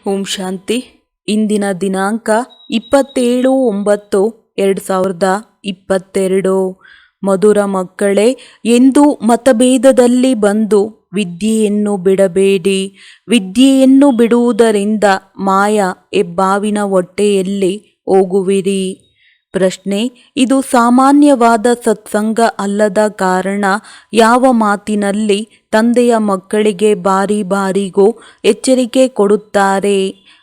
ಓಂ ಶಾಂತಿ. ಇಂದಿನ ದಿನಾಂಕ 27/9/2022. ಮಧುರ ಮಕ್ಕಳೇ, ಎಂದು ಮತಭೇದದಲ್ಲಿ ಬಂದು ವಿದ್ಯೆಯನ್ನು ಬಿಡಬೇಡಿ. ವಿದ್ಯೆಯನ್ನು ಬಿಡುವುದರಿಂದ ಮಾಯಾ ಹೆಬ್ಬಾವಿನ ಹೊಟ್ಟೆಯಲ್ಲಿ ಹೋಗುವಿರಿ. ಪ್ರಶ್ನೆ: ಇದು ಸಾಮಾನ್ಯವಾದ ಸತ್ಸಂಗ ಅಲ್ಲದ ಕಾರಣ ಯಾವ ಮಾತಿನಲ್ಲಿ ತಂದೆಯ ಮಕ್ಕಳಿಗೆ ಬಾರಿ ಬಾರಿಗೂ ಎಚ್ಚರಿಕೆ ಕೊಡುತ್ತಾರೆ?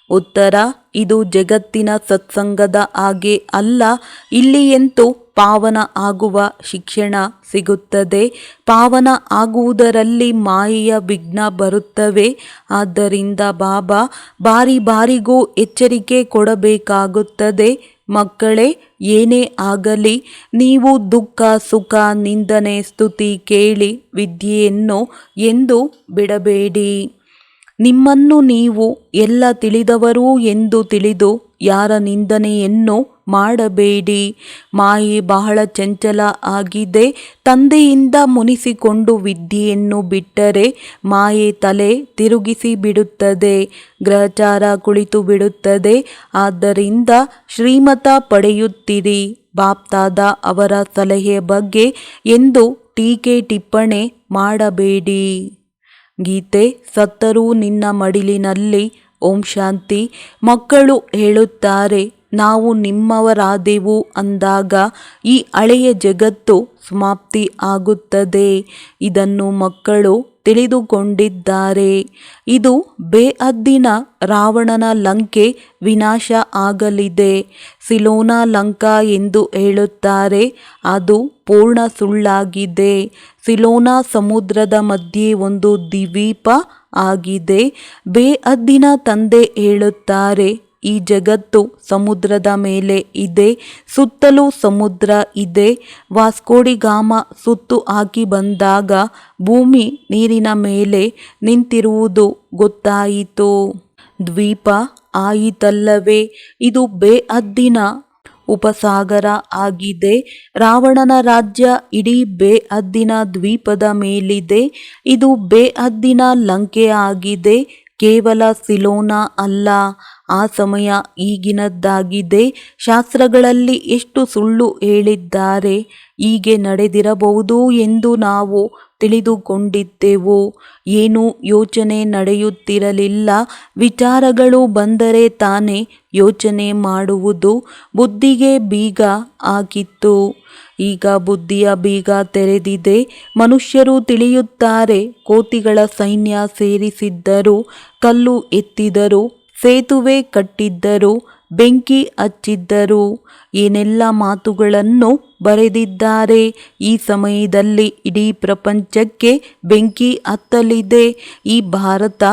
ಉತ್ತರ: ಇದು ಜಗತ್ತಿನ ಸತ್ಸಂಗದ ಹಾಗೆ ಅಲ್ಲ. ಇಲ್ಲಿ ಎಂತೂ ಪಾವನ ಆಗುವ ಶಿಕ್ಷಣ ಸಿಗುತ್ತದೆ. ಪಾವನ ಆಗುವುದರಲ್ಲಿ ಮಾಯೆಯ ವಿಘ್ನ ಬರುತ್ತವೆ. ಆದ್ದರಿಂದ ಬಾಬಾ ಬಾರಿ ಬಾರಿಗೂ ಎಚ್ಚರಿಕೆ ಕೊಡಬೇಕಾಗುತ್ತದೆ. ಮಕ್ಕಳೇ, ಏನೇ ಆಗಲಿ ನೀವು ದುಃಖ, ಸುಖ, ನಿಂದನೆ, ಸ್ತುತಿ ಕೇಳಿ ವಿದ್ಯೆಯನ್ನು ಎಂದೂ ಬಿಡಬೇಡಿ. ನಿಮ್ಮನ್ನು ನೀವು ಎಲ್ಲ ತಿಳಿದವರು ಎಂದು ತಿಳಿದು ಯಾರ ನಿಂದನೆಯನ್ನು ಮಾಡಬೇಡಿ. ಮಾಯೆ ಬಹಳ ಚಂಚಲ ಆಗಿದೆ. ತಂದೆಯಿಂದ ಮುನಿಸಿಕೊಂಡು ವಿದ್ಯೆಯನ್ನು ಬಿಟ್ಟರೆ ಮಾಯೆ ತಲೆ ತಿರುಗಿಸಿ ಬಿಡುತ್ತದೆ, ಗ್ರಹಚಾರ ಕುಳಿತು ಬಿಡುತ್ತದೆ. ಆದ್ದರಿಂದ ಶ್ರೀಮತ ಪಡೆಯುತ್ತೀರಿ. ಬಾಪ್ತಾದ ಅವರ ಸಲಹೆ ಬಗ್ಗೆ ಎಂದು ಟೀಕೆ ಟಿಪ್ಪಣೆ ಮಾಡಬೇಡಿ. ಗೀತೆ: ಸತ್ತರೂ ನಿನ್ನ ಮಡಿಲಿನಲ್ಲಿ. ಓಂ ಶಾಂತಿ. ಮಕ್ಕಳು ಹೇಳುತ್ತಾರೆ, ನಾವು ನಿಮ್ಮವರಾದೆವು ಅಂದಾಗ ಈ ಹಳೆಯ ಜಗತ್ತು ಸಮಾಪ್ತಿ ಆಗುತ್ತದೆ. ಇದನ್ನು ಮಕ್ಕಳು ತಿಳಿದುಕೊಂಡಿದ್ದಾರೆ. ಇದು ಬೇಹದ್ದಿನ ರಾವಣನ ಲಂಕೆ ವಿನಾಶ ಆಗಲಿದೆ. ಸಿಲೋನ ಲಂಕಾ ಎಂದು ಹೇಳುತ್ತಾರೆ, ಅದು ಪೂರ್ಣ ಸುಳ್ಳಾಗಿದೆ. ಸಿಲೋನ ಸಮುದ್ರದ ಮಧ್ಯೆ ಒಂದು ದ್ವೀಪ ಆಗಿದೆ. ಬೇಹದ್ದಿನ ತಂದೆ ಹೇಳುತ್ತಾರೆ, ಈ ಜಗತ್ತು ಸಮುದ್ರದ ಮೇಲೆ ಇದೆ, ಸುತ್ತಲೂ ಸಮುದ್ರ ಇದೆ. ವಾಸ್ಕೋಡಿಗಾಮ ಸುತ್ತು ಹಾಕಿ ಬಂದಾಗ ಭೂಮಿ ನೀರಿನ ಮೇಲೆ ನಿಂತಿರುವುದು ಗೊತ್ತಾಯಿತು. ದ್ವೀಪ ಆಯಿತಲ್ಲವೇ? ಇದು ಬೇಹದ್ದಿನ ಉಪಸಾಗರ ಆಗಿದೆ. ರಾವಣನ ರಾಜ್ಯ ಇಡೀ ಬೇಹದ್ದಿನ ದ್ವೀಪದ ಮೇಲಿದೆ. ಇದು ಬೇಹದ್ದಿನ ಲಂಕೆ ಆಗಿದೆ, ಕೇವಲ ಸಿಲೋನ ಅಲ್ಲ. ಆ ಸಮಯ ಈಗಿನದ್ದಾಗಿದೆ. ಶಾಸ್ತ್ರಗಳಲ್ಲಿ ಎಷ್ಟು ಸುಳ್ಳು ಹೇಳಿದ್ದಾರೆ. ಹೀಗೆ ನಡೆದಿರಬಹುದು ಎಂದು ನಾವು ತಿಳಿದುಕೊಂಡಿದ್ದೆವು. ಏನೂ ಯೋಚನೆ ನಡೆಯುತ್ತಿರಲಿಲ್ಲ. ವಿಚಾರಗಳು ಬಂದರೆ ತಾನೇ ಯೋಚನೆ ಮಾಡುವುದು. ಬುದ್ಧಿಗೆ ಬೀಗ ಹಾಕಿತ್ತು. ಈಗ ಬುದ್ಧಿಯ ಬೀಗ ತೆರೆದಿದೆ. ಮನುಷ್ಯರು ತಿಳಿಯುತ್ತಾರೆ. ಕೋತಿಗಳ ಸೈನ್ಯ ಸೇರಿಸಿದ್ದರು, ಕಲ್ಲು ಎತ್ತಿದರು, ಸೇತುವೆ ಕಟ್ಟಿದ್ದರು, ಬೆಂಕಿ ಹಚ್ಚಿದ್ದರು. ಏನೆಲ್ಲ ಮಾತುಗಳನ್ನು ಬರೆದಿದ್ದಾರೆ. ಈ ಸಮಯದಲ್ಲಿ ಇಡೀ ಪ್ರಪಂಚಕ್ಕೆ ಬೆಂಕಿ ಹತ್ತಲಿದೆ. ಈ ಭಾರತ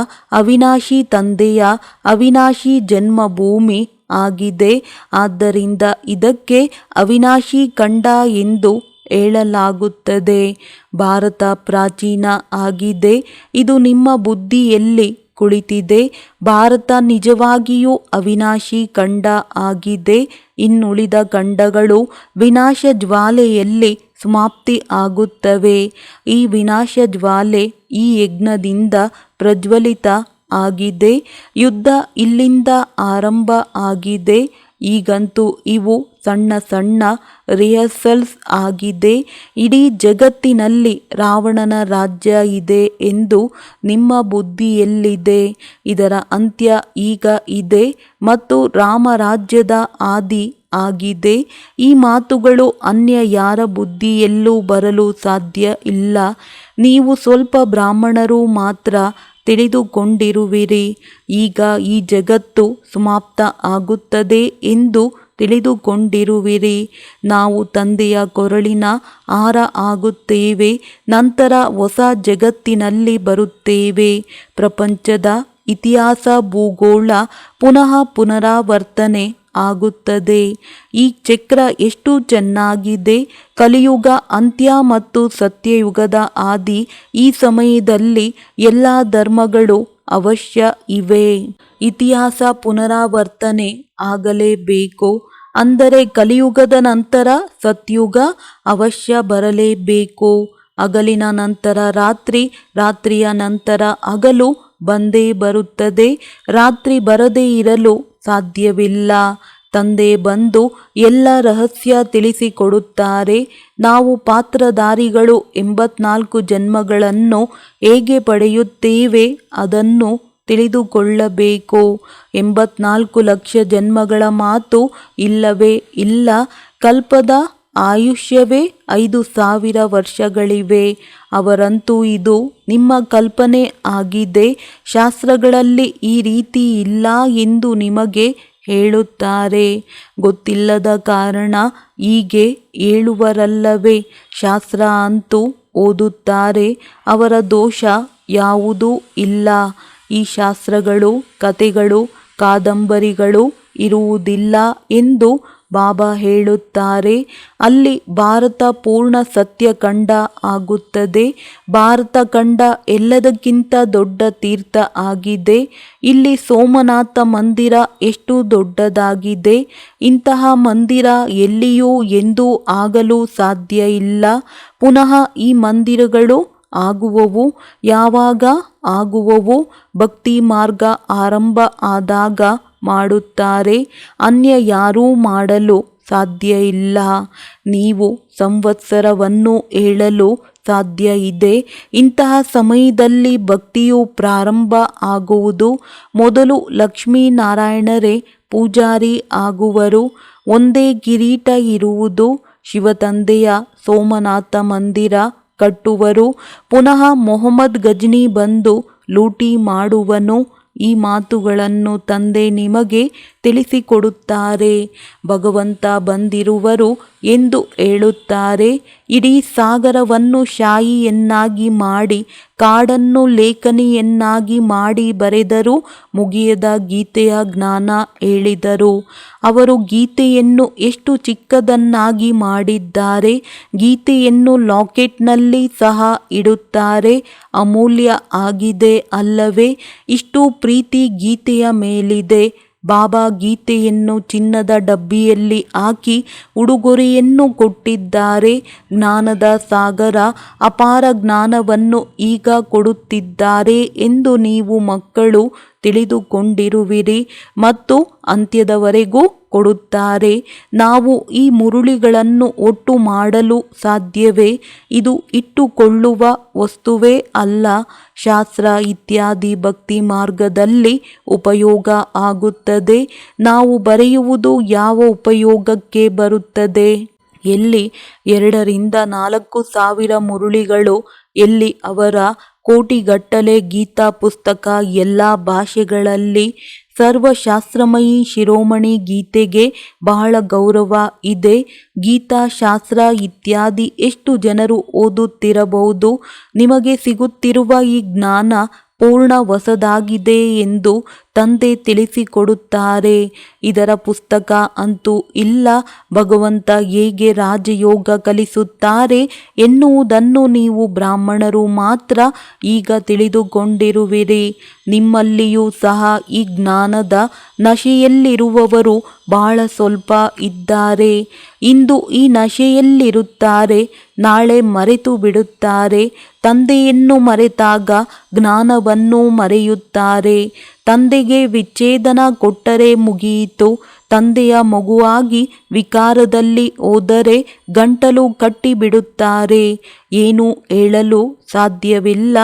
ಅವಿನಾಶಿ ತಂದೆಯ ಅವಿನಾಶಿ ಜನ್ಮಭೂಮಿ ಆಗಿದೆ. ಆದ್ದರಿಂದ ಇದಕ್ಕೆ ಅವಿನಾಶಿ ಖಂಡ ಎಂದು ಹೇಳಲಾಗುತ್ತದೆ. ಭಾರತ ಪ್ರಾಚೀನ ಆಗಿದೆ. ಇದು ನಿಮ್ಮ ಬುದ್ಧಿಯಲ್ಲಿ ಕುಳಿತಿದೆ. ಭಾರತ ನಿಜವಾಗಿಯೂ ಅವಿನಾಶಿ ಖಂಡ ಆಗಿದೆ. ಇನ್ನುಳಿದ ಖಂಡಗಳು ವಿನಾಶ ಜ್ವಾಲೆಯಲ್ಲಿ ಸಮಾಪ್ತಿ ಆಗುತ್ತವೆ. ಈ ವಿನಾಶ ಜ್ವಾಲೆ ಈ ಯಜ್ಞದಿಂದ ಪ್ರಜ್ವಲಿತ ಆಗಿದೆ. ಯುದ್ಧ ಇಲ್ಲಿಂದ ಆರಂಭ ಆಗಿದೆ. ಈಗಂತೂ ಇವು ಸಣ್ಣ ಸಣ್ಣ ರಿಹರ್ಸಲ್ಸ್ ಆಗಿದೆ. ಇಡೀ ಜಗತ್ತಿನಲ್ಲಿ ರಾವಣನ ರಾಜ್ಯ ಇದೆ ಎಂದು ನಿಮ್ಮ ಬುದ್ಧಿಯಲ್ಲಿದೆ. ಇದರ ಅಂತ್ಯ ಈಗ ಇದೆ ಮತ್ತು ರಾಮರಾಜ್ಯದ ಆದಿ ಆಗಿದೆ. ಈ ಮಾತುಗಳು ಅನ್ಯ ಯಾರ ಬುದ್ಧಿಯಲ್ಲೂ ಬರಲು ಸಾಧ್ಯ ಇಲ್ಲ. ನೀವು ಸ್ವಲ್ಪ ಬ್ರಾಹ್ಮಣರು ಮಾತ್ರ ತಿಳಿದುಕೊಂಡಿರುವಿರಿ. ಈಗ ಈ ಜಗತ್ತು ಸಮಾಪ್ತ ಆಗುತ್ತದೆ ಎಂದು ತಿಳಿದುಕೊಂಡಿರುವಿರಿ. ನಾವು ತಂದೆಯ ಕೊರಳಿನ ಹಾರ ಆಗುತ್ತೇವೆ. ನಂತರ ಹೊಸ ಜಗತ್ತಿನಲ್ಲಿ ಬರುತ್ತೇವೆ. ಪ್ರಪಂಚದ ಇತಿಹಾಸ, ಭೂಗೋಳ ಪುನಃ ಪುನರಾವರ್ತನೆ ಆಗುತ್ತದೆ. ಈ ಚಕ್ರ ಎಷ್ಟು ಚೆನ್ನಾಗಿದೆ. ಕಲಿಯುಗ ಅಂತ್ಯ ಮತ್ತು ಸತ್ಯಯುಗದ ಆದಿ. ಈ ಸಮಯದಲ್ಲಿ ಎಲ್ಲ ಧರ್ಮಗಳು ಅವಶ್ಯ ಇವೆ. ಇತಿಹಾಸ ಪುನರಾವರ್ತನೆ ಆಗಲೇಬೇಕು. ಅಂದರೆ ಕಲಿಯುಗದ ನಂತರ ಸತ್ಯುಗ ಅವಶ್ಯ ಬರಲೇಬೇಕು. ಹಗಲಿನ ನಂತರ ರಾತ್ರಿ, ರಾತ್ರಿಯ ನಂತರ ಹಗಲು ಬಂದೇ ಬರುತ್ತದೆ. ರಾತ್ರಿ ಬರದೇ ಇರಲು ಸಾಧ್ಯವಿಲ್ಲ. ತಂದೆ ಬಂದು ಎಲ್ಲ ರಹಸ್ಯ ತಿಳಿಸಿಕೊಡುತ್ತಾರೆ. ನಾವು ಪಾತ್ರಧಾರಿಗಳು 84 ಜನ್ಮಗಳನ್ನು ಹೇಗೆ ಪಡೆಯುತ್ತೇವೆ ಅದನ್ನು ತಿಳಿದುಕೊಳ್ಳಬೇಕು. 84 ಲಕ್ಷ ಜನ್ಮಗಳ ಮಾತು ಇಲ್ಲವೇ ಇಲ್ಲ. ಕಲ್ಪದ ಆಯುಷ್ಯವೇ 5,000 ವರ್ಷಗಳಿವೆ. ಅವರಂತೂ ಇದು ನಿಮ್ಮ ಕಲ್ಪನೆ ಆಗಿದೆ, ಶಾಸ್ತ್ರಗಳಲ್ಲಿ ಈ ರೀತಿ ಇಲ್ಲ ಎಂದು ನಿಮಗೆ ಹೇಳುತ್ತಾರೆ. ಗೊತ್ತಿಲ್ಲದ ಕಾರಣ ಹೀಗೆ ಹೇಳುವರಲ್ಲವೇ. ಶಾಸ್ತ್ರ ಅಂತೂ ಓದುತ್ತಾರೆ, ಅವರ ದೋಷ ಯಾವುದೂ ಇಲ್ಲ. ಈ ಶಾಸ್ತ್ರಗಳು, ಕಥೆಗಳು, ಕಾದಂಬರಿಗಳು ಇರುವುದಿಲ್ಲ ಎಂದು ಬಾಬಾ ಹೇಳುತ್ತಾರೆ. ಅಲ್ಲಿ ಭಾರತ ಪೂರ್ಣ ಸತ್ಯಖಂಡ ಆಗುತ್ತದೆ. ಭಾರತ ಖಂಡ ಎಲ್ಲದಕ್ಕಿಂತ ದೊಡ್ಡ ತೀರ್ಥ ಆಗಿದೆ. ಇಲ್ಲಿ ಸೋಮನಾಥ ಮಂದಿರ ಎಷ್ಟು ದೊಡ್ಡದಾಗಿದೆ. ಇಂತಹ ಮಂದಿರ ಎಲ್ಲಿಯೂ ಎಂದೂ ಆಗಲು ಸಾಧ್ಯ ಇಲ್ಲ. ಪುನಃ ಈ ಮಂದಿರಗಳು ಆಗುವವು. ಯಾವಾಗ ಆಗುವವು? ಭಕ್ತಿ ಮಾರ್ಗ ಆರಂಭ ಆದಾಗ ಮಾಡುತ್ತಾರೆ. ಅನ್ಯ ಯಾರೂ ಮಾಡಲು ಸಾಧ್ಯ ಇಲ್ಲ. ನೀವು ಸಂವತ್ಸರವನ್ನು ಹೇಳಲು ಸಾಧ್ಯ ಇದೆ. ಇಂತಹ ಸಮಯದಲ್ಲಿ ಭಕ್ತಿಯು ಪ್ರಾರಂಭ ಆಗುವುದು. ಮೊದಲು ಲಕ್ಷ್ಮೀನಾರಾಯಣರೇ ಪೂಜಾರಿ ಆಗುವರು. ಒಂದೇ ಕಿರೀಟ ಇರುವುದು. ಶಿವತಂದೆಯ ಸೋಮನಾಥ ಮಂದಿರ ಕಟ್ಟುವರು. ಪುನಃ ಮೊಹಮ್ಮದ್ ಗಜ್ನಿ ಬಂದು ಲೂಟಿ ಮಾಡುವನು. ಈ ಮಾತುಗಳನ್ನು ತಂದೆ ನಿಮಗೆ ತಿಳಿಸಿಕೊಡುತ್ತಾರೆ. ಭಗವಂತ ಬಂದಿರುವರು ಎಂದು ಹೇಳುತ್ತಾರೆ. ಇಡೀ ಸಾಗರವನ್ನು ಶಾಯಿಯನ್ನಾಗಿ ಮಾಡಿ, ಕಾಡನ್ನು ಲೇಖನಿಯನ್ನಾಗಿ ಮಾಡಿ ಬರೆದರೂ ಮುಗಿಯದ ಗೀತೆಯ ಜ್ಞಾನ ಹೇಳಿದರು. ಅವರು ಗೀತೆಯನ್ನು ಎಷ್ಟು ಚಿಕ್ಕದನ್ನಾಗಿ ಮಾಡಿದ್ದಾರೆ. ಗೀತೆಯನ್ನು ಲಾಕೆಟ್ನಲ್ಲಿ ಸಹ ಇಡುತ್ತಾರೆ. ಅಮೂಲ್ಯ ಆಗಿದೆ ಅಲ್ಲವೇ? ಇಷ್ಟು ಪ್ರೀತಿ ಗೀತೆಯ ಮೇಲಿದೆ. ಬಾಬಾ ಗೀತೆಯನ್ನು ಚಿನ್ನದ ಡಬ್ಬಿಯಲ್ಲಿ ಹಾಕಿ ಉಡುಗೊರೆಯನ್ನು ಕೊಟ್ಟಿದ್ದಾರೆ. ಜ್ಞಾನದ ಸಾಗರ, ಅಪಾರ ಜ್ಞಾನವನ್ನು ಈಗ ಕೊಡುತ್ತಿದ್ದಾರೆ ಎಂದು ನೀವು ಮಕ್ಕಳು ತಿಳಿದುಕೊಂಡಿರುವಿರಿ ಮತ್ತು ಅಂತ್ಯದವರೆಗೂ ಕೊಡುತ್ತಾರೆ. ನಾವು ಈ ಮುರುಳಿಗಳನ್ನು ಒಟ್ಟು ಮಾಡಲು ಸಾಧ್ಯವೇ? ಇದು ಇಟ್ಟುಕೊಳ್ಳುವ ವಸ್ತುವೇ ಅಲ್ಲ. ಶಾಸ್ತ್ರ ಇತ್ಯಾದಿ ಭಕ್ತಿ ಮಾರ್ಗದಲ್ಲಿ ಉಪಯೋಗ ಆಗುತ್ತದೆ. ನಾವು ಬರೆಯುವುದು ಯಾವ ಉಪಯೋಗಕ್ಕೆ ಬರುತ್ತದೆ? ಎಲ್ಲಿ 2 ರಿಂದ 4 ಸಾವಿರ ಮುರುಳಿಗಳು, ಎಲ್ಲಿ ಅವರ ಕೋಟಿಗಟ್ಟಲೆ ಗೀತಾ ಪುಸ್ತಕ ಎಲ್ಲ ಭಾಷೆಗಳಲ್ಲಿ. ಸರ್ವಶಾಸ್ತ್ರಮಯಿ ಶಿರೋಮಣಿ ಗೀತೆಗೆ ಬಹಳ ಗೌರವ ಇದೆ. ಗೀತಾ ಶಾಸ್ತ್ರ ಇತ್ಯಾದಿ ಎಷ್ಟು ಜನರು ಓದುತ್ತಿರಬಹುದು? ನಿಮಗೆ ಸಿಗುತ್ತಿರುವ ಈ ಜ್ಞಾನ ಪೂರ್ಣ ಹೊಸದಾಗಿದೆ ಎಂದು ತಂದೆ ತಿಳಿಸಿಕೊಡುತ್ತಾರೆ. ಇದರ ಪುಸ್ತಕ ಅಂತೂ ಇಲ್ಲ. ಭಗವಂತ ಹೇಗೆ ರಾಜಯೋಗ ಕಲಿಸುತ್ತಾರೆ ಎನ್ನುವುದನ್ನು ನೀವು ಬ್ರಾಹ್ಮಣರು ಮಾತ್ರ ಈಗ ತಿಳಿದುಕೊಂಡಿರುವಿರಿ. ನಿಮ್ಮಲ್ಲಿಯೂ ಸಹ ಈ ಜ್ಞಾನದ ನಶೆಯಲ್ಲಿರುವವರು ಬಹಳ ಸ್ವಲ್ಪ ಇದ್ದಾರೆ. ಇಂದು ಈ ನಶೆಯಲ್ಲಿರುತ್ತಾರೆ, ನಾಳೆ ಮರೆತು ಬಿಡುತ್ತಾರೆ. ತಂದೆಯನ್ನು ಮರೆತಾಗ ಜ್ಞಾನವನ್ನು ಮರೆಯುತ್ತಾರೆ. ತಂದೆಗೆ ವಿಚ್ಛೇದನ ಕೊಟ್ಟರೆ ಮುಗಿಯಿತು. ತಂದೆಯ ಮಗುವಾಗಿ ವಿಕಾರದಲ್ಲಿ ಹೋದರೆ ಗಂಟಲು ಕಟ್ಟಿಬಿಡುತ್ತಾರೆ. ಏನು ಹೇಳಲು ಸಾಧ್ಯವಿಲ್ಲ.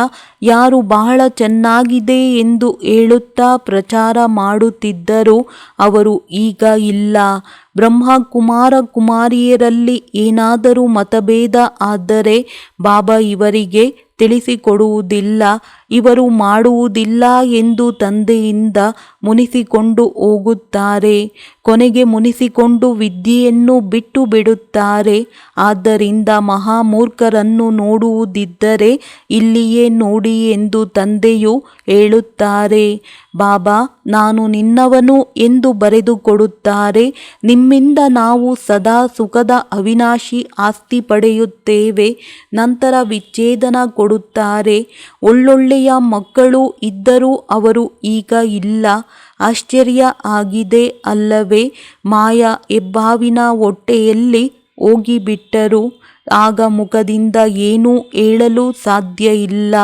ಯಾರು ಬಹಳ ಚೆನ್ನಾಗಿದೆ ಎಂದು ಹೇಳುತ್ತಾ ಪ್ರಚಾರ ಮಾಡುತ್ತಿದ್ದರು, ಅವರು ಈಗ ಇಲ್ಲ. ಬ್ರಹ್ಮ ಕುಮಾರ ಕುಮಾರಿಯರಲ್ಲಿ ಏನಾದರೂ ಮತಭೇದ ಆದರೆ ಬಾಬಾ ಇವರಿಗೆ ತಿಳಿಸಿಕೊಡುವುದಿಲ್ಲ. ಇವರು ಮಾಡುವುದಿಲ್ಲ ಎಂದು ತಂದೆಯಿಂದ ಮುನಿಸಿಕೊಂಡು ಹೋಗುತ್ತಾರೆ. ಕೊನೆಗೆ ಮುನಿಸಿಕೊಂಡು ವಿದ್ಯೆಯನ್ನು ಬಿಟ್ಟು ಬಿಡುತ್ತಾರೆ. ಆದ್ದರಿಂದ ಮಹಾಮೂರ್ಖರನ್ನು ನೋಡುವುದಿದ್ದರೆ ಇಲ್ಲಿಯೇ ನೋಡಿ ಎಂದು ತಂದೆಯು ಹೇಳುತ್ತಾರೆ. ಬಾಬಾ ನಾನು ನಿನ್ನವನು ಎಂದು ಬರೆದುಕೊಡುತ್ತಾರೆ. ನಿಮ್ಮಿಂದ ನಾವು ಸದಾ ಸುಖದ ಅವಿನಾಶಿ ಆಸ್ತಿ ಪಡೆಯುತ್ತೇವೆ. ನಂತರ ವಿಚ್ಛೇದನ ಕೊಡುತ್ತಾರೆ. ಒಳ್ಳೊಳ್ಳೆಯ ಮಕ್ಕಳು ಇದ್ದರೂ ಅವರು ಈಗ ಇಲ್ಲ. ಆಶ್ಚರ್ಯ ಆಗಿದೆ ಅಲ್ಲವೇ? ಮಾಯಾ ಹೆಬ್ಬಾವಿನ ಹೊಟ್ಟೆಯಲ್ಲಿ ಹೋಗಿಬಿಟ್ಟರು. ಆಗ ಮುಖದಿಂದ ಏನೂ ಹೇಳಲು ಸಾಧ್ಯ ಇಲ್ಲ.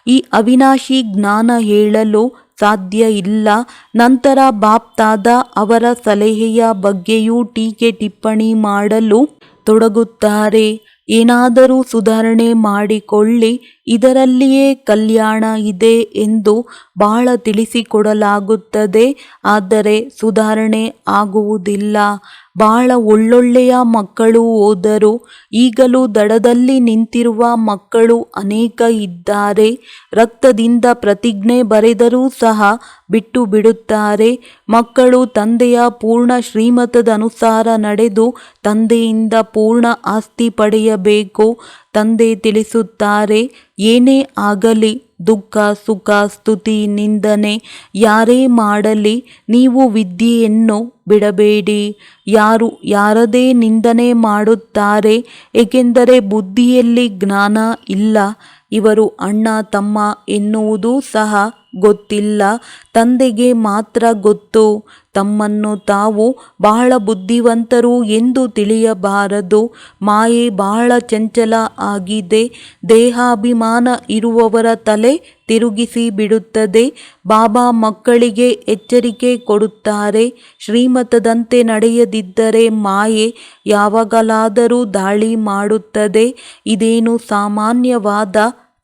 ಈ ಅವಿನಾಶಿ ಜ್ಞಾನ ಹೇಳಲು ಸಾಧ್ಯ ಇಲ್ಲ. ನಂತರ ಬಾಪ್ತಾದ ಅವರ ಸಲಹೆಯ ಬಗ್ಗೆಯೂ ಟೀಕೆ ಟಿಪ್ಪಣಿ ಮಾಡಲು ತೊಡಗುತ್ತಾರೆ. ಏನಾದರೂ ಸುಧಾರಣೆ ಮಾಡಿಕೊಳ್ಳಿ, ಇದರಲ್ಲಿಯೇ ಕಲ್ಯಾಣ ಇದೆ ಎಂದು ಬಹಳ ತಿಳಿಸಿಕೊಡಲಾಗುತ್ತದೆ. ಆದರೆ ಸುಧಾರಣೆ ಆಗುವುದಿಲ್ಲ. ಬಹಳ ಒಳ್ಳೊಳ್ಳೆಯ ಮಕ್ಕಳು ಹೋದರು. ಈಗಲೂ ದಡದಲ್ಲಿ ನಿಂತಿರುವ ಮಕ್ಕಳು ಅನೇಕ ಇದ್ದಾರೆ. ರಕ್ತದಿಂದ ಪ್ರತಿಜ್ಞೆ ಬರೆದರೂ ಸಹ ಬಿಟ್ಟು ಬಿಡುತ್ತಾರೆ. ಮಕ್ಕಳು ತಂದೆಯ ಪೂರ್ಣ ಶ್ರೀಮತದನುಸಾರ ನಡೆದು ತಂದೆಯಿಂದ ಪೂರ್ಣ ಆಸ್ತಿ ಪಡೆಯಬೇಕು. ತಂದೆ ತಿಳಿಸುತ್ತಾರೆ, ಏನೇ ಆಗಲಿ, ದುಃಖ ಸುಖ ಸ್ತುತಿ ನಿಂದನೆ ಯಾರೇ ಮಾಡಲಿ, ನೀವು ವಿದ್ಯೆಯನ್ನು ಬಿಡಬೇಡಿ. ಯಾರು ಯಾರದೇ ನಿಂದನೆ ಮಾಡುತ್ತಾರೆ, ಏಕೆಂದರೆ ಬುದ್ಧಿಯಲ್ಲಿ ಜ್ಞಾನ ಇಲ್ಲ. ಇವರು ಅಣ್ಣ ತಮ್ಮ ಎನ್ನುವುದೂ ಸಹ ಗೊತ್ತಿಲ್ಲ. ತಂದೆಗೆ ಮಾತ್ರ ಗೊತ್ತು. ತಮ್ಮನ್ನು ತಾವು ಬಹಳ ಬುದ್ಧಿವಂತರು ಎಂದು ತಿಳಿಯಬಾರದು. ಮಾಯೆ ಬಹಳ ಚಂಚಲ ಆಗಿದೆ. ದೇಹಾಭಿಮಾನ ಇರುವವರ ತಲೆ ತಿರುಗಿಸಿ ಬಿಡುತ್ತದೆ. ಬಾಬಾ ಮಕ್ಕಳಿಗೆ ಎಚ್ಚರಿಕೆ ಕೊಡುತ್ತಾರೆ. ಶ್ರೀಮತದಂತೆ ನಡೆಯದಿದ್ದರೆ ಮಾಯೆ ಯಾವಾಗಲಾದರೂ ದಾಳಿ ಮಾಡುತ್ತದೆ. ಇದೇನು ಸಾಮಾನ್ಯವಾದ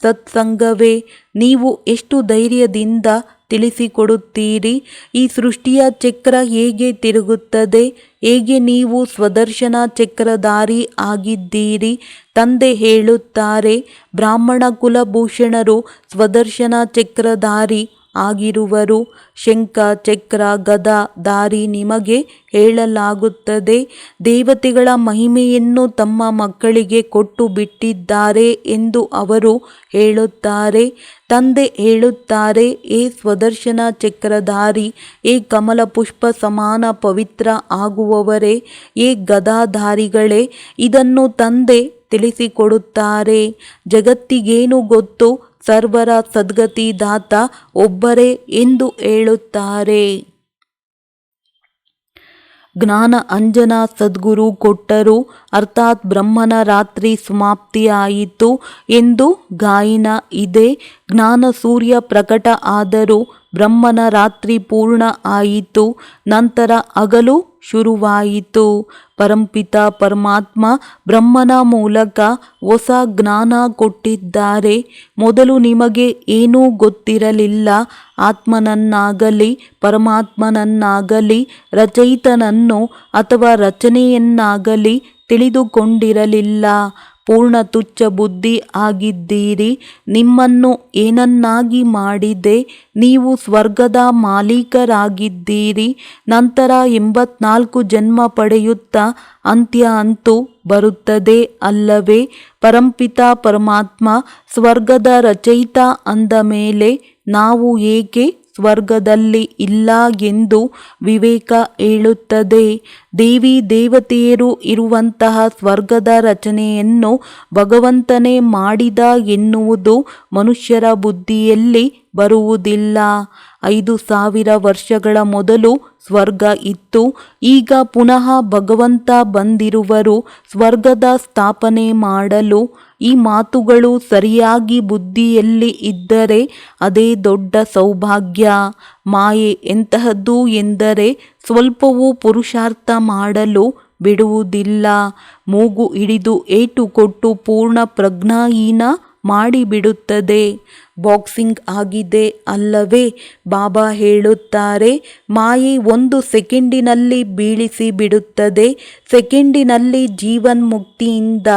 ಸತ್ಸಂಗವೇ? ನೀವು ಎಷ್ಟು ಧೈರ್ಯದಿಂದ ತಿಳಿಸಿಕೊಡುತ್ತೀರಿ. ಈ ಸೃಷ್ಟಿಯ ಚಕ್ರ ಹೇಗೆ ತಿರುಗುತ್ತದೆ? ಹೇಗೆ ನೀವು ಸ್ವದರ್ಶನ ಚಕ್ರಧಾರಿ ಆಗಿದ್ದೀರಿ? ತಂದೆ ಹೇಳುತ್ತಾರೆ, ಬ್ರಾಹ್ಮಣ ಕುಲಭೂಷಣರು ಸ್ವದರ್ಶನ ಚಕ್ರಧಾರಿ ಆಗಿರುವರು. ಶಂಖ ಚಕ್ರ ಗದಾ ದಾರಿ ನಿಮಗೆ ಹೇಳಲಾಗುತ್ತದೆ. ದೇವತೆಗಳ ಮಹಿಮೆಯನ್ನು ತಮ್ಮ ಮಕ್ಕಳಿಗೆ ಕೊಟ್ಟು ಬಿಟ್ಟಿದ್ದಾರೆ ಎಂದು ಅವರು ಹೇಳುತ್ತಾರೆ. ತಂದೆ ಹೇಳುತ್ತಾರೆ, ಏ ಸ್ವದರ್ಶನ ಚಕ್ರಧಾರಿ, ಏ ಕಮಲ ಪುಷ್ಪ ಸಮಾನ ಪವಿತ್ರ ಆಗುವವರೇ, ಏ ಗದಾಧಾರಿಗಳೇ, ಇದನ್ನು ತಂದೆ ತಿಳಿಸಿಕೊಡುತ್ತಾರೆ. ಜಗತ್ತಿಗೇನು ಗೊತ್ತು? ಸರ್ವರ ಸದ್ಗತಿದಾತ ಒಬ್ಬರೇ ಎಂದು ಹೇಳುತ್ತಾರೆ. ಜ್ಞಾನ ಅಂಜನ ಸದ್ಗುರು ಕೊಟ್ಟರು, ಅರ್ಥಾತ್ ಬ್ರಹ್ಮನ ರಾತ್ರಿ ಸಮಾಪ್ತಿಯಾಯಿತು ಎಂದು ಗಾಯನ ಇದೆ. ಜ್ಞಾನ ಸೂರ್ಯ ಪ್ರಕಟ ಆದರೂ ಬ್ರಹ್ಮನ ರಾತ್ರಿ ಪೂರ್ಣ ಆಯಿತು. ನಂತರ ಹಗಲು ಶುರುವಾಯಿತು. ಪರಂಪಿತ ಪರಮಾತ್ಮ ಬ್ರಹ್ಮನ ಮೂಲಕ ಹೊಸ ಜ್ಞಾನ ಕೊಟ್ಟಿದ್ದಾರೆ. ಮೊದಲು ನಿಮಗೆ ಏನೂ ಗೊತ್ತಿರಲಿಲ್ಲ. ಆತ್ಮನನ್ನಾಗಲಿ ಪರಮಾತ್ಮನನ್ನಾಗಲಿ ರಚಯಿತನನ್ನು ಅಥವಾ ರಚನೆಯನ್ನಾಗಲಿ ತಿಳಿದುಕೊಂಡಿರಲಿಲ್ಲ. ಪೂರ್ಣ ತುಚ್ಛ ಬುದ್ಧಿ ಆಗಿದ್ದೀರಿ. ನಿಮ್ಮನ್ನು ಏನನ್ನಾಗಿ ಮಾಡಿದೆ? ನೀವು ಸ್ವರ್ಗದ ಮಾಲೀಕರಾಗಿದ್ದೀರಿ. ನಂತರ 84 ಜನ್ಮ ಪಡೆಯುತ್ತಾ ಅಂತ್ಯ ಅಂತೂ ಬರುತ್ತದೆ ಅಲ್ಲವೇ? ಪರಂಪಿತ ಪರಮಾತ್ಮ ಸ್ವರ್ಗದ ರಚಯಿತ ಅಂದ ಮೇಲೆ ನಾವು ಏಕೆ ಸ್ವರ್ಗದಲ್ಲಿ ಇಲ್ಲ ಎಂದು ವಿವೇಕ ಹೇಳುತ್ತದೆ. ದೇವಿ ದೇವತೆಯರು ಇರುವಂತಹ ಸ್ವರ್ಗದ ರಚನೆಯನ್ನು ಭಗವಂತನೇ ಮಾಡಿದ ಎನ್ನುವುದು ಮನುಷ್ಯರ ಬುದ್ಧಿಯಲ್ಲಿ ಬರುವುದಿಲ್ಲ. 5000 ವರ್ಷಗಳ ಮೊದಲು ಸ್ವರ್ಗ ಇತ್ತು. ಈಗ ಪುನಃ ಭಗವಂತ ಬಂದಿರುವರು ಸ್ವರ್ಗದ ಸ್ಥಾಪನೆ ಮಾಡಲು. ಈ ಮಾತುಗಳು ಸರಿಯಾಗಿ ಬುದ್ಧಿಯಲ್ಲಿ ಇದ್ದರೆ ಅದೇ ದೊಡ್ಡ ಸೌಭಾಗ್ಯ. ಮಾಯೆ ಎಂತಹದ್ದು ಎಂದರೆ ಸ್ವಲ್ಪವೂ ಪುರುಷಾರ್ಥ ಮಾಡಲು ಬಿಡುವುದಿಲ್ಲ. ಮೂಗು ಹಿಡಿದು ಏಟು ಕೊಟ್ಟು ಪೂರ್ಣ ಪ್ರಜ್ಞಾಹೀನ ಮಾಡಿಬಿಡುತ್ತದೆ. ಬಾಕ್ಸಿಂಗ್ ಆಗಿದೆ ಅಲ್ಲವೇ? ಬಾಬಾ ಹೇಳುತ್ತಾರೆ, ಮಾಯೆ 1 ಸೆಕೆಂಡಿನಲ್ಲಿ ಬೀಳಿಸಿ ಬಿಡುತ್ತದೆ. ಸೆಕೆಂಡಿನಲ್ಲಿ ಜೀವನ್ಮುಕ್ತಿಯಿಂದ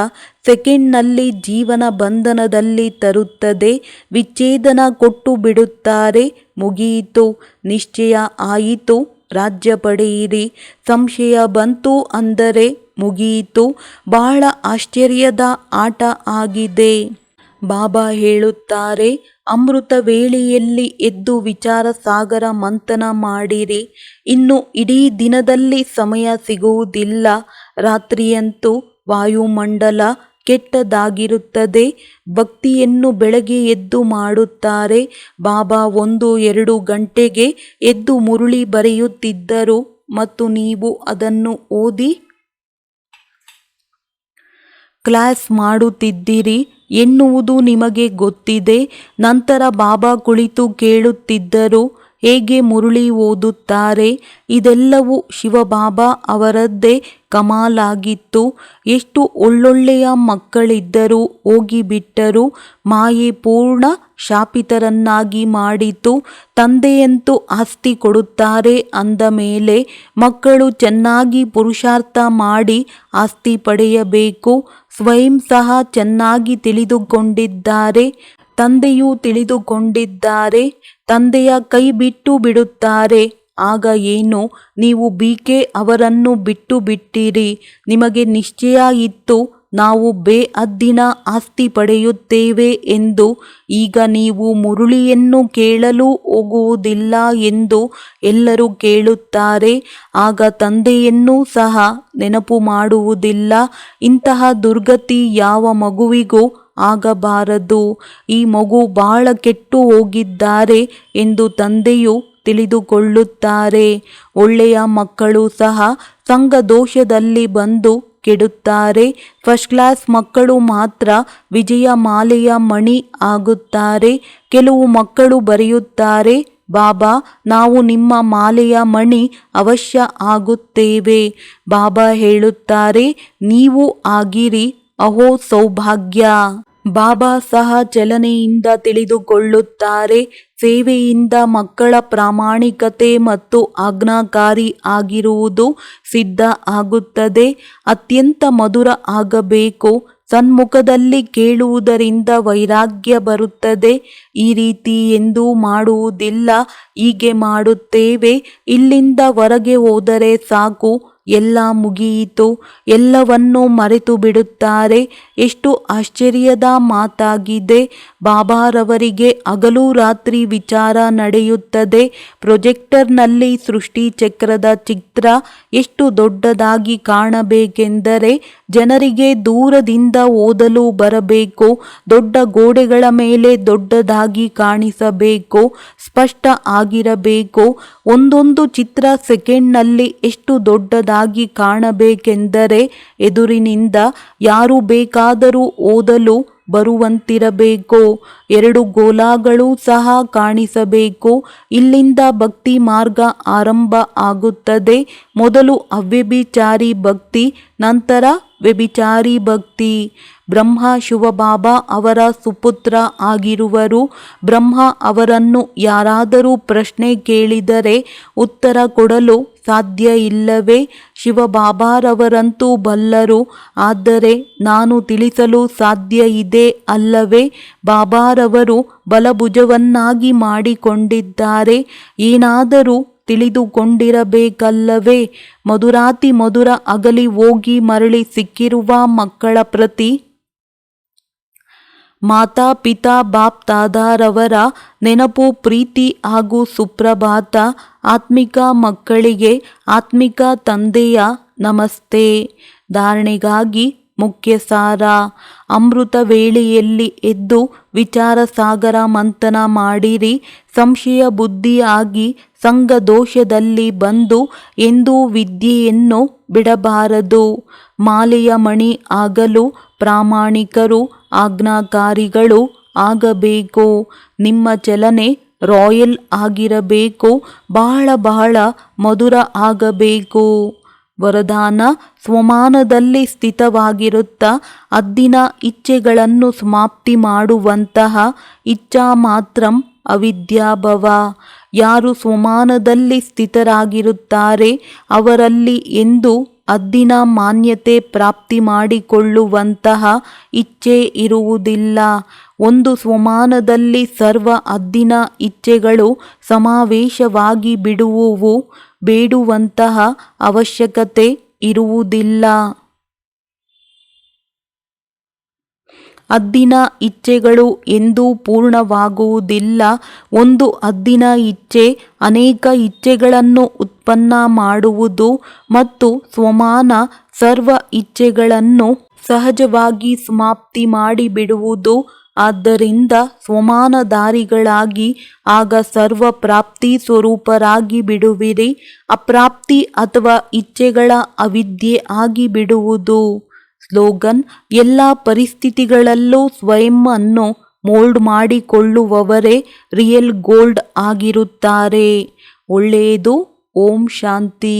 ಸೆಕೆಂಡ್ನಲ್ಲಿ ಜೀವನ ಬಂಧನದಲ್ಲಿ ತರುತ್ತದೆ. ವಿಚ್ಛೇದನ ಕೊಟ್ಟು ಬಿಡುತ್ತಾರೆ. ಮುಗಿಯಿತು, ನಿಶ್ಚಯ ಆಯಿತು, ರಾಜ್ಯ ಪಡೆಯಿರಿ. ಸಂಶಯ ಬಂತು ಅಂದರೆ ಮುಗಿಯಿತು. ಬಹಳ ಆಶ್ಚರ್ಯದ ಆಟ ಆಗಿದೆ. ಬಾಬಾ ಹೇಳುತ್ತಾರೆ, ಅಮೃತ ವೇಳೆಯಲ್ಲಿ ಎದ್ದು ವಿಚಾರ ಸಾಗರ ಮಂಥನ ಮಾಡಿರಿ. ಇನ್ನು ಇಡೀ ದಿನದಲ್ಲಿ ಸಮಯ ಸಿಗುವುದಿಲ್ಲ. ರಾತ್ರಿಯಂತೂ ವಾಯುಮಂಡಲ ಕೆಟ್ಟದಾಗಿರುತ್ತದೆ. ಭಕ್ತಿಯನ್ನು ಬೆಳಗ್ಗೆ ಎದ್ದು ಮಾಡುತ್ತಾರೆ. ಬಾಬಾ 1-2 ಗಂಟೆಗೆ ಎದ್ದು ಮುರುಳಿ ಬರೆಯುತ್ತಿದ್ದರು ಮತ್ತು ನೀವು ಅದನ್ನು ಓದಿ ಕ್ಲಾಸ್ ಮಾಡುತ್ತಿದ್ದಿರಿ. ಎನ್ನುವುದು ನಿಮಗೆ ಗೊತ್ತಿದೆ. ನಂತರ ಬಾಬಾ ಕುಳಿತು ಕೇಳುತ್ತಿದ್ದರು, ಹೇಗೆ ಮುರುಳಿ ಓದುತ್ತಾರೆ. ಇದೆಲ್ಲವೂ ಶಿವಬಾಬಾ ಅವರದ್ದೇ ಕಮಾಲಾಗಿತ್ತು. ಎಷ್ಟು ಒಳ್ಳೊಳ್ಳೆಯ ಮಕ್ಕಳಿದ್ದರೂ ಹೋಗಿಬಿಟ್ಟರು. ಮಾಯೆ ಪೂರ್ಣ ಶಾಪಿತರನ್ನಾಗಿ ಮಾಡಿತು. ತಂದೆಯಂತೂ ಆಸ್ತಿ ಕೊಡುತ್ತಾರೆ ಅಂದ ಮೇಲೆ ಮಕ್ಕಳು ಚೆನ್ನಾಗಿ ಪುರುಷಾರ್ಥ ಮಾಡಿ ಆಸ್ತಿ ಪಡೆಯಬೇಕು. ಸ್ವಯಂ ಸಹ ಚೆನ್ನಾಗಿ ತಿಳಿದುಕೊಂಡಿದ್ದಾರೆ. ತಂದೆಯೂ ತಿಳಿದುಕೊಂಡಿದ್ದಾರೆ. ತಂದೆಯ ಕೈ ಬಿಟ್ಟು ಬಿಡುತ್ತಾರೆ. ಆಗ ಏನು, ನೀವು BK ಅವರನ್ನು ಬಿಟ್ಟು ಬಿಟ್ಟಿರಿ. ನಿಮಗೆ ನಿಶ್ಚಯ ಇತ್ತು ನಾವು ಬೇಅದ್ದಿನ ಆಸ್ತಿ ಪಡೆಯುತ್ತೇವೆ ಎಂದು. ಈಗ ನೀವು ಮುರುಳಿಯನ್ನು ಕೇಳಲು ಹೋಗುವುದಿಲ್ಲ ಎಂದು ಎಲ್ಲರೂ ಕೇಳುತ್ತಾರೆ. ಆಗ ತಂದೆಯನ್ನೂ ಸಹ ನೆನಪು ಮಾಡುವುದಿಲ್ಲ. ಇಂತಹ ದುರ್ಗತಿ ಯಾವ ಮಗುವಿಗೂ ಆಗಬಾರದು. ಈ ಮಗು ಬಹಳ ಕೆಟ್ಟು ಹೋಗಿದ್ದಾರೆ ಎಂದು ತಂದೆಯು ತಿಳಿದುಕೊಳ್ಳುತ್ತಾರೆ. ಒಳ್ಳೆಯ ಮಕ್ಕಳು ಸಹ ಸಂಘ ದೋಷದಲ್ಲಿ ಬಂದು ಕೆಡುತ್ತಾರೆ. ಫಸ್ಟ್ ಕ್ಲಾಸ್ ಮಕ್ಕಳು ಮಾತ್ರ ವಿಜಯ ಮಾಲೆಯ ಮಣಿ ಆಗುತ್ತಾರೆ. ಕೆಲವು ಮಕ್ಕಳು ಬರೆಯುತ್ತಾರೆ, ಬಾಬಾ ನಾವು ನಿಮ್ಮ ಮಾಲೆಯ ಮಣಿ ಅವಶ್ಯ ಆಗುತ್ತೇವೆ. ಬಾಬಾ ಹೇಳುತ್ತಾರೆ, ನೀವು ಆಗಿರಿ. ಅಹೋ ಸೌಭಾಗ್ಯ. ಬಾಬಾ ಸಹ ಚಲನೆಯಿಂದ ತಿಳಿದುಕೊಳ್ಳುತ್ತಾರೆ. ಸೇವೆಯಿಂದ ಮಕ್ಕಳ ಪ್ರಾಮಾಣಿಕತೆ ಮತ್ತು ಆಜ್ಞಾಕಾರಿ ಆಗಿರುವುದು ಸಿದ್ಧ ಆಗುತ್ತದೆ. ಅತ್ಯಂತ ಮಧುರ ಆಗಬೇಕು. ಸನ್ಮುಖದಲ್ಲಿ ಕೇಳುವುದರಿಂದ ವೈರಾಗ್ಯ ಬರುತ್ತದೆ. ಈ ರೀತಿ ಎಂದೂ ಮಾಡುವುದಿಲ್ಲ, ಹೀಗೆ ಮಾಡುತ್ತೇವೆ. ಇಲ್ಲಿಂದ ಹೊರಗೆ ಹೋದರೆ ಸಾಕು, ಎಲ್ಲ ಮುಗಿಯಿತು. ಎಲ್ಲವನ್ನೂ ಮರೆತು ಬಿಡುತ್ತಾರೆ. ಎಷ್ಟು ಆಶ್ಚರ್ಯದ ಮಾತಾಗಿದೆ. ಬಾಬಾರವರಿಗೆ ಹಗಲು ರಾತ್ರಿ ವಿಚಾರ ನಡೆಯುತ್ತದೆ. ಪ್ರೊಜೆಕ್ಟರ್ನಲ್ಲಿ ಸೃಷ್ಟಿ ಚಕ್ರದ ಚಿತ್ರ ಎಷ್ಟು ದೊಡ್ಡದಾಗಿ ಕಾಣಬೇಕೆಂದರೆ ಜನರಿಗೆ ದೂರದಿಂದ ಓದಲು ಬರಬೇಕು. ದೊಡ್ಡ ಗೋಡೆಗಳ ಮೇಲೆ ದೊಡ್ಡದಾಗಿ ಕಾಣಿಸಬೇಕು, ಸ್ಪಷ್ಟ ಆಗಿರಬೇಕು. ಒಂದೊಂದು ಚಿತ್ರ ಸೆಕೆಂಡ್ನಲ್ಲಿ ಎಷ್ಟು ದೊಡ್ಡದಾಗಿ ಕಾಣಬೇಕೆಂದರೆ ಎದುರಿನಿಂದ ಯಾರು ಬೇಕಾದರೂ ಓದಲು ಬರುವಂತಿರಬೇಕು. 2 ಗೋಲಗಳು ಸಹ ಕಾಣಿಸಬೇಕು. ಇಲ್ಲಿಂದ ಭಕ್ತಿ ಮಾರ್ಗ ಆರಂಭ ಆಗುತ್ತದೆ. ಮೊದಲು ಅವ್ಯಭಿಚಾರಿ ಭಕ್ತಿ, ನಂತರ ವ್ಯಭಿಚಾರಿ ಭಕ್ತಿ. ಬ್ರಹ್ಮ ಶಿವಬಾಬಾ ಅವರ ಸುಪುತ್ರ ಆಗಿರುವರು. ಬ್ರಹ್ಮ ಅವರನ್ನು ಯಾರಾದರೂ ಪ್ರಶ್ನೆ ಕೇಳಿದರೆ ಉತ್ತರ ಕೊಡಲು ಸಾಧ್ಯ ಇಲ್ಲವೇ? ಶಿವಬಾಬಾರವರಂತೂ ಬಲ್ಲರು. ಆದರೆ ನಾನು ತಿಳಿಸಲು ಸಾಧ್ಯ ಇದೆ ಅಲ್ಲವೇ? ಬಾಬಾರವರು ಬಲಭುಜವನ್ನಾಗಿ ಮಾಡಿಕೊಂಡಿದ್ದಾರೆ. ಏನಾದರೂ ತಿಳಿದುಕೊಂಡಿರಬೇಕಲ್ಲವೇ? ಮಧುರಾತಿ ಮಧುರ ಅಗಲಿ ಹೋಗಿ ಮರಳಿ ಸಿಕ್ಕಿರುವ ಮಕ್ಕಳ ಪ್ರತಿ ಮಾತಾ ಪಿತಾ ಬಾಪ್ ತಾದಾರವರ ನೆನಪು, ಪ್ರೀತಿ ಹಾಗೂ ಸುಪ್ರಭಾತ. ಆತ್ಮಿಕ ಮಕ್ಕಳಿಗೆ ಆತ್ಮಿಕ ತಂದೆಯ ನಮಸ್ತೆ. ಧಾರಣೆಗಾಗಿ ಮುಖ್ಯ ಸಾರ. ಅಮೃತ ವೇಳೆಯಲ್ಲಿ ಎದ್ದು ವಿಚಾರ ಸಾಗರ ಮಂಥನ ಮಾಡಿರಿ. ಸಂಶಯ ಬುದ್ಧಿಯಾಗಿ ಸಂಘ ದೋಷದಲ್ಲಿ ಬಂದು ಎಂದೂ ವಿದ್ಯೆಯನ್ನು ಬಿಡಬಾರದು. ಮಾಲೆಯ ಮಣಿ ಆಗಲು ಪ್ರಾಮಾಣಿಕರು, ಆಜ್ಞಾಕಾರಿಗಳು ಆಗಬೇಕು. ನಿಮ್ಮ ಚಲನೆ ರಾಯಲ್ ಆಗಿರಬೇಕು. ಬಹಳ ಬಹಳ ಮಧುರ ಆಗಬೇಕು. ವರದಾನ: ಸ್ವಮಾನದಲ್ಲಿ ಸ್ಥಿತವಾಗಿರುತ್ತಾ ಅದ್ದಿನ ಇಚ್ಛೆಗಳನ್ನು ಸಮಾಪ್ತಿ ಮಾಡುವಂತಹ ಇಚ್ಛಾ ಮಾತ್ರಂ ಅವಿದ್ಯಾಭವ. ಯಾರು ಸ್ವಮಾನದಲ್ಲಿ ಸ್ಥಿತರಾಗಿರುತ್ತಾರೆ ಅವರಲ್ಲಿ ಎಂದು ಅದ್ದಿನ ಮಾನ್ಯತೆ ಪ್ರಾಪ್ತಿ ಮಾಡಿಕೊಳ್ಳುವಂತಹ ಇಚ್ಛೆ ಇರುವುದಿಲ್ಲ. ಒಂದು ಸ್ವಮಾನದಲ್ಲಿ ಸರ್ವ ಅದ್ದಿನ ಇಚ್ಛೆಗಳು ಸಮಾವೇಶವಾಗಿ ಬಿಡುವುವು. ಬೇಡುವಂತಹ ಅವಶ್ಯಕತೆ ಇರುವುದಿಲ್ಲ. ಅದ್ದಿನ ಇಚ್ಛೆಗಳು ಎಂದೂ ಪೂರ್ಣವಾಗುವುದಿಲ್ಲ. ಒಂದು ಅದ್ದಿನ ಇಚ್ಛೆ ಅನೇಕ ಇಚ್ಛೆಗಳನ್ನು ಉತ್ಪನ್ನ ಮಾಡುವುದು ಮತ್ತು ಸ್ವಮಾನ ಸರ್ವ ಇಚ್ಛೆಗಳನ್ನು ಸಹಜವಾಗಿ ಸಮಾಪ್ತಿ ಮಾಡಿಬಿಡುವುದು. ಆದ್ದರಿಂದ ಸ್ವಮಾನಧಾರಿಗಳಾಗಿ ಆಗ ಸರ್ವ ಪ್ರಾಪ್ತಿ ಸ್ವರೂಪರಾಗಿ ಬಿಡುವಿರಿ. ಅಪ್ರಾಪ್ತಿ ಅಥವಾ ಇಚ್ಛೆಗಳ ಅವಿದ್ಯೆ ಆಗಿ ಬಿಡುವುದು. ಸ್ಲೋಗನ್: ಎಲ್ಲ ಪರಿಸ್ಥಿತಿಗಳಲ್ಲೂ ಸ್ವಯಂ ಅನ್ನು ಮೋಲ್ಡ್ ಮಾಡಿಕೊಳ್ಳುವವರೇ ರಿಯಲ್ ಗೋಲ್ಡ್ ಆಗಿರುತ್ತಾರೆ. ಒಳ್ಳೆಯದು. ಓಂ ಶಾಂತಿ.